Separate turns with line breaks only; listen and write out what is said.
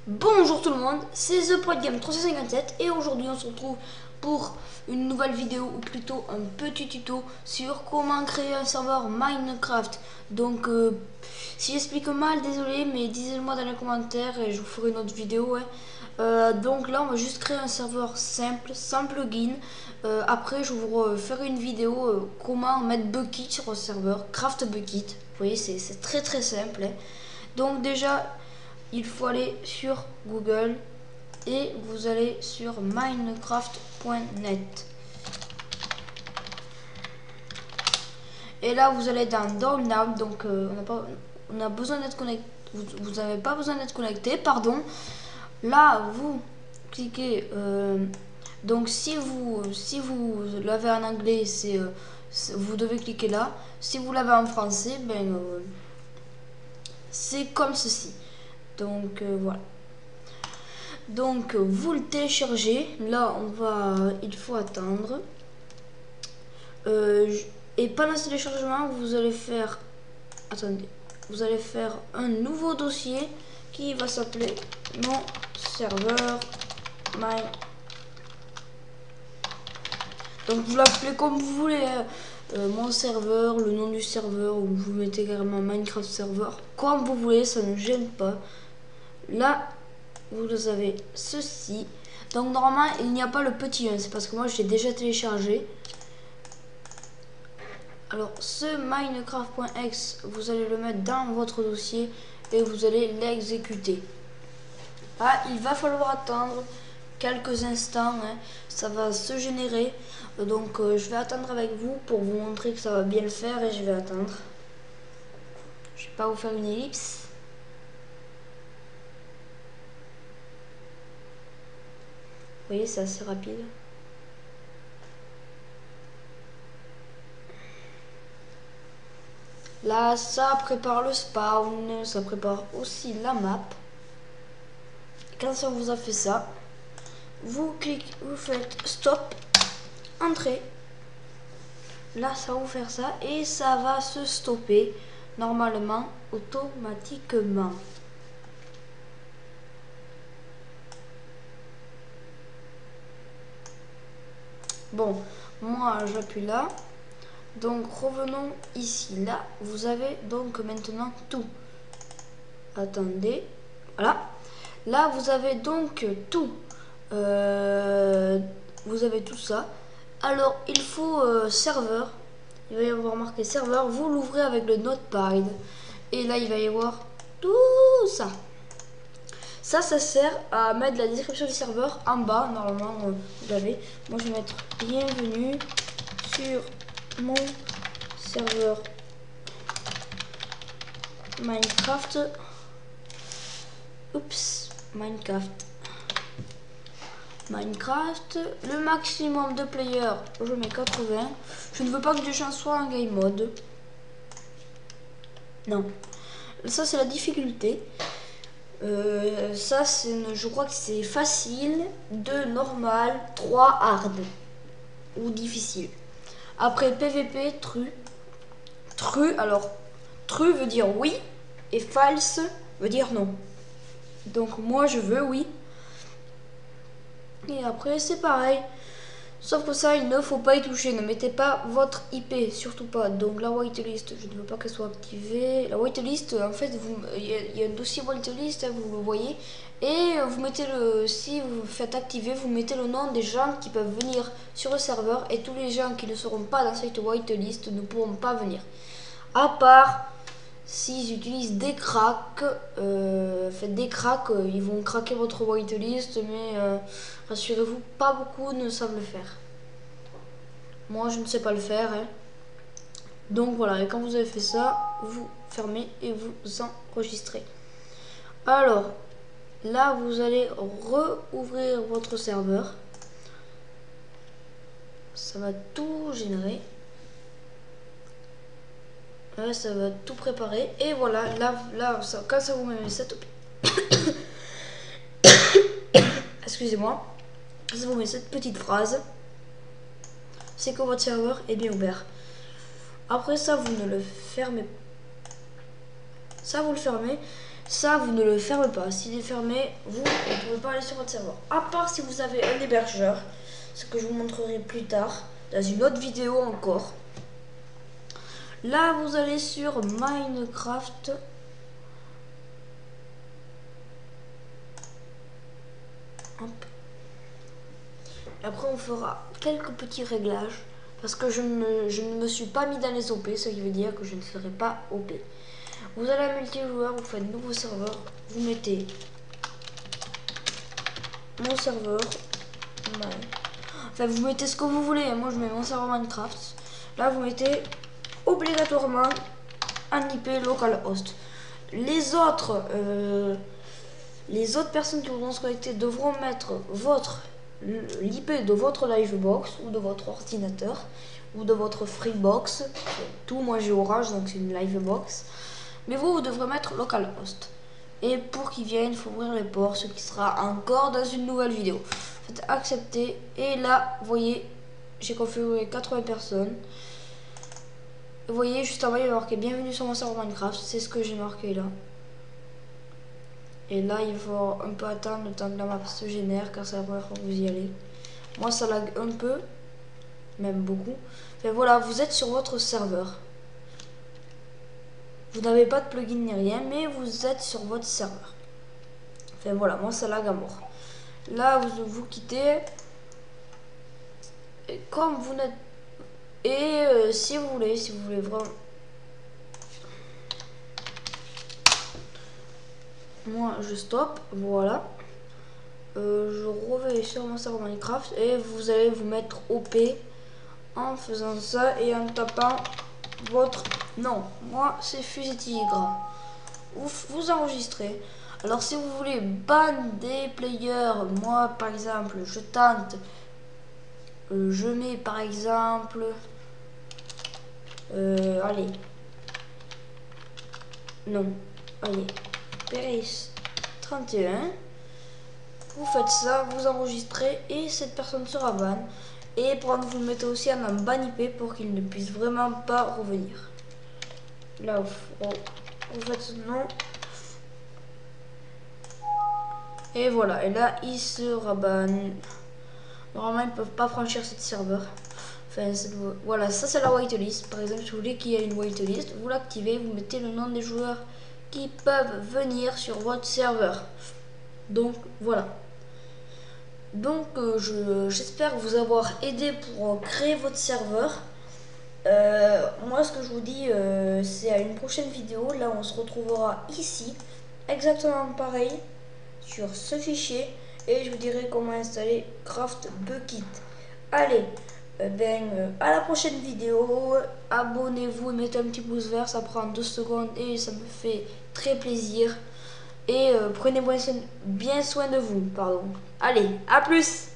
Bonjour tout le monde, c'est ThePodGame357 et aujourd'hui on se retrouve pour une nouvelle vidéo ou plutôt un petit tuto sur comment créer un serveur Minecraft. Donc si j'explique mal, désolé, mais dites-le-moi dans les commentaires et je vous ferai une autre vidéo. Donc là on va juste créer un serveur simple, sans plugin. Après je vous ferai une vidéo comment mettre Bukkit sur un serveur, Craft Bukkit. Vous voyez c'est très simple. Donc déjà il faut aller sur Google et vous allez sur minecraft.net. Et là, vous allez dans Download. Donc, on a besoin d'être connecté. Vous n'avez pas besoin d'être connecté, pardon. Là, vous cliquez. Donc, si vous l'avez en anglais, vous devez cliquer là. Si vous l'avez en français, c'est comme ceci. Donc, voilà. Donc vous le téléchargez. Là il faut attendre. Et pendant ce téléchargement, vous allez faire un nouveau dossier qui va s'appeler mon serveur my. Donc vous l'appelez comme vous voulez. Mon serveur, le nom du serveur, ou vous mettez carrément Minecraft serveur, comme vous voulez, ça ne gêne pas. Là vous avez ceci. Donc normalement il n'y a pas le petit 1, c'est parce que moi j'ai déjà téléchargé. Alors ce minecraft.exe, vous allez le mettre dans votre dossier et vous allez l'exécuter. Ah, il va falloir attendre quelques instants, hein. Ça va se générer. Donc je vais attendre avec vous pour vous montrer que ça va bien le faire et je vais attendre. Je vais pas vous faire une ellipse. Vous voyez, c'est assez rapide. Là, ça prépare le spawn, ça prépare aussi la map. Quand ça vous a fait ça, vous cliquez, vous faites stop, entrée. Là, ça va vous faire ça et ça va se stopper normalement automatiquement. Bon, moi j'appuie là. Donc revenons ici. Là, vous avez donc maintenant tout. Attendez. Voilà. Là, vous avez donc tout. Vous avez tout ça. Alors, il faut serveur. Il va y avoir marqué serveur. Vous l'ouvrez avec le notepad. Et là, il va y avoir tout ça. Ça sert à mettre la description du serveur en bas. Normalement, vous l'avez. Moi, je vais mettre bienvenue sur mon serveur Minecraft. Oups, Minecraft. Le maximum de players, je mets 80. Je ne veux pas que les gens soient en game mode. Non. Ça, c'est la difficulté. Ça, je crois que c'est facile, 2 normal, 3 hard ou difficile. Après PVP, true, alors true veut dire oui et false veut dire non. Donc moi je veux oui. Et après c'est pareil. Sauf que ça, il ne faut pas y toucher. Ne mettez pas votre IP, surtout pas. Donc la whitelist, je ne veux pas qu'elle soit activée. La whitelist, en fait, il y a un dossier whitelist, hein, vous le voyez. Et vous mettez si vous faites activer, vous mettez le nom des gens qui peuvent venir sur le serveur. Et tous les gens qui ne seront pas dans cette whitelist ne pourront pas venir. À part s'ils utilisent des cracks, faites des cracks, ils vont craquer votre whitelist, mais rassurez-vous, pas beaucoup ne savent le faire. Moi, je ne sais pas le faire. Hein. Donc voilà, et quand vous avez fait ça, vous fermez et vous enregistrez. Alors, là, vous allez rouvrir votre serveur. Ça va tout générer. Là, ça va tout préparer. Et voilà, là ça, quand ça vous met cette... Excusez-moi. Ça vous met cette petite phrase. C'est que votre serveur est bien ouvert. Après ça, vous ne le fermez. Ça, vous le fermez. ça vous ne le fermez pas. S'il est fermé, vous ne pouvez pas aller sur votre serveur. À part si vous avez un hébergeur, ce que je vous montrerai plus tard dans une autre vidéo encore. Là, vous allez sur Minecraft. Hop. Après, on fera quelques petits réglages parce que je ne me suis pas mis dans les OP, ce qui veut dire que je ne serai pas OP. Vous allez à multijoueur, vous faites nouveau serveur, vous mettez mon serveur. Enfin, vous mettez ce que vous voulez. Moi, je mets mon serveur Minecraft. Là, vous mettez obligatoirement un IP localhost. Les autres personnes qui vont se connecter devront mettre l'IP de votre Livebox ou de votre ordinateur ou de votre Freebox. Tout, moi j'ai Orange, donc c'est une Livebox. Mais vous devrez mettre localhost. Et pour qu'ils viennent, il faut ouvrir les ports, ce qui sera encore dans une nouvelle vidéo. Faites accepter. Et là, vous voyez, j'ai configuré 80 personnes. Vous voyez, juste en bas, il y a marqué bienvenue sur mon serveur Minecraft. C'est ce que j'ai marqué là. Et là, il faut un peu attendre le temps que la map se génère, car c'est la première fois que vous y allez. Moi, ça lag un peu, même beaucoup. Et voilà, vous êtes sur votre serveur. Vous n'avez pas de plugin ni rien, mais vous êtes sur votre serveur. Enfin voilà, moi ça lag à mort. Là, vous quittez. Et comme vous n'êtes... Et si vous voulez vraiment... Moi, je stoppe, voilà. Je reviens sur mon serveur Minecraft et vous allez vous mettre OP en faisant ça et en tapant votre nom. Moi, c'est Fusil Tigre. Vous enregistrez. Alors, si vous voulez ban des players, moi, par exemple, je tente. Je mets, par exemple... allez. Non. Allez. Paris 31. Vous faites ça, vous enregistrez et cette personne sera ban. Et vous le mettez aussi en un ban IP pour qu'il ne puisse vraiment pas revenir. Là, vous faites ce nom. Et voilà, et là, il sera ban. Normalement, ils ne peuvent pas franchir cette serveur. Enfin, voilà, ça c'est la whitelist. Par exemple, si vous voulez qu'il y ait une whitelist, vous l'activez, vous mettez le nom des joueurs qui peuvent venir sur votre serveur. Donc, voilà. Donc, j'espère vous avoir aidé pour créer votre serveur. Moi, ce que je vous dis, c'est à une prochaine vidéo. Là, on se retrouvera ici, exactement pareil, sur ce fichier. Et je vous dirai comment installer Craft Bucket. Allez, à la prochaine vidéo. Abonnez-vous et mettez un petit pouce vert. Ça prend 2 secondes et ça me fait très plaisir. Et prenez bien soin de vous. Pardon. Allez, à plus!